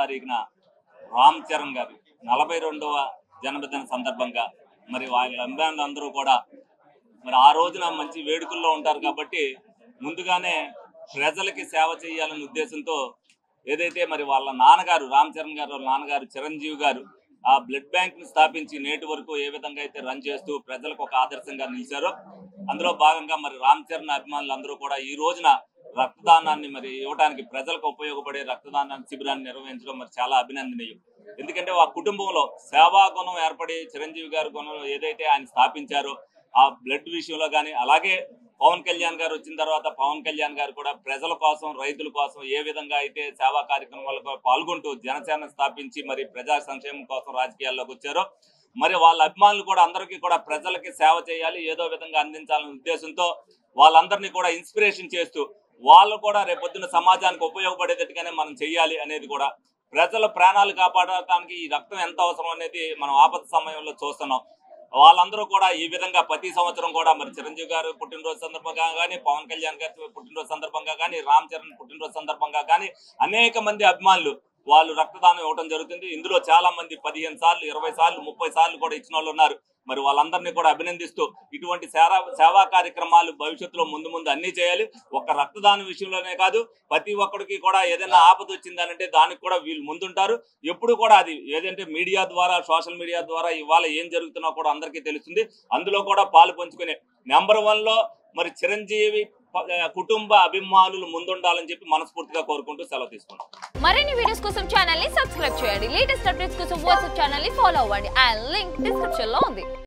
తారీఖున రామ్ చరణ్ గారి 42వ జన్మదిన సందర్భంగా మరి వాళ్ళ అభిమానులందరూ కూడా మరి ఆ రోజున మంచి వేడుకల్లో ఉంటారు కాబట్టి ముందుగానే ప్రజలకి సేవ చేయాలనే ఉద్దేశంతో ఏదైతే మరి వాళ్ళ నాన్నగారు రామ్ చరణ్ గారు వాళ్ళ నాన్నగారు చిరంజీవి గారు ఆ బ్లడ్ బ్యాంక్ ని స్థాపించి నేటి వరకు ఏ విధంగా అయితే రన్ చేస్తూ ప్రజలకు ఒక ఆదర్శంగా నిలిచారో అందులో భాగంగా మరి రామ్ చరణ్ అభిమానులందరూ కూడా ఈ రోజున రక్తదానాన్ని మరి ఇవ్వడానికి ప్రజలకు ఉపయోగపడే రక్తదానాన్ని శిబిరాన్ని నిర్వహించడం మరి చాలా అభినందనీయం. ఎందుకంటే ఆ కుటుంబంలో సేవా గుణం ఏర్పడి చిరంజీవి గారి గుణం ఏదైతే ఆయన స్థాపించారో ఆ బ్లడ్ విషయంలో కానీ అలాగే పవన్ కళ్యాణ్ గారు వచ్చిన తర్వాత పవన్ కళ్యాణ్ గారు కూడా ప్రజల కోసం రైతుల కోసం ఏ విధంగా అయితే సేవా కార్యక్రమాలకు పాల్గొంటూ జనసేన స్థాపించి మరి ప్రజా సంక్షేమం కోసం రాజకీయాల్లోకి వచ్చారో మరి వాళ్ళ అభిమానులు కూడా అందరికీ కూడా ప్రజలకి సేవ చేయాలి ఏదో విధంగా అందించాలనే ఉద్దేశంతో వాళ్ళందరినీ కూడా ఇన్స్పిరేషన్ చేస్తూ వాళ్ళు కూడా రేపొద్దున సమాజానికి ఉపయోగపడేటట్టుగానే మనం చెయ్యాలి అనేది కూడా ప్రజల ప్రాణాలు కాపాడటానికి ఈ రక్తం ఎంత అవసరం అనేది మనం ఆపద సమయంలో చూస్తున్నాం. వాళ్ళందరూ కూడా ఈ విధంగా ప్రతి సంవత్సరం కూడా మరి చిరంజీవి గారు పుట్టినరోజు సందర్భంగా కానీ పవన్ కళ్యాణ్ గారి పుట్టినరోజు సందర్భంగా కానీ రామ్ చరణ్ పుట్టినరోజు సందర్భంగా కానీ అనేక మంది అభిమానులు వాళ్ళు రక్తదానం ఇవ్వడం జరుగుతుంది. ఇందులో చాలా మంది 15 సార్లు 20 సార్లు 30 సార్లు కూడా ఇచ్చిన వాళ్ళు ఉన్నారు. మరి వాళ్ళందరినీ కూడా అభినందిస్తూ ఇటువంటి సేవా కార్యక్రమాలు భవిష్యత్తులో ముందు అన్ని చేయాలి. ఒక రక్తదానం విషయంలోనే కాదు ప్రతి ఒక్కడికి కూడా ఏదైనా ఆపద వచ్చిందనంటే దానికి కూడా వీళ్ళు ముందుంటారు. ఎప్పుడు కూడా అది ఏదంటే మీడియా ద్వారా సోషల్ మీడియా ద్వారా ఇవాళ ఏం జరుగుతున్నా కూడా అందరికీ తెలుస్తుంది. అందులో కూడా పాలు పంచుకునే నెంబర్ 1లో మరి చిరంజీవి కుటుంబ అభిమానులు ముందుండాలని చెప్పి మనస్ఫూర్తిగా కోరుకుంటూ సెలవు తీసుకుంటాం. మరిన్ని వీడియోస్ కోసం ఛానల్ ని సబ్స్క్రైబ్ చేయండి. లేటెస్ట్ అప్డేట్స్ కోసం వాట్సాప్ ఛానల్ ని ఫాలో అవ్వండి. ఆ లింక్ డిస్క్రిప్షన్ లో ఉంది.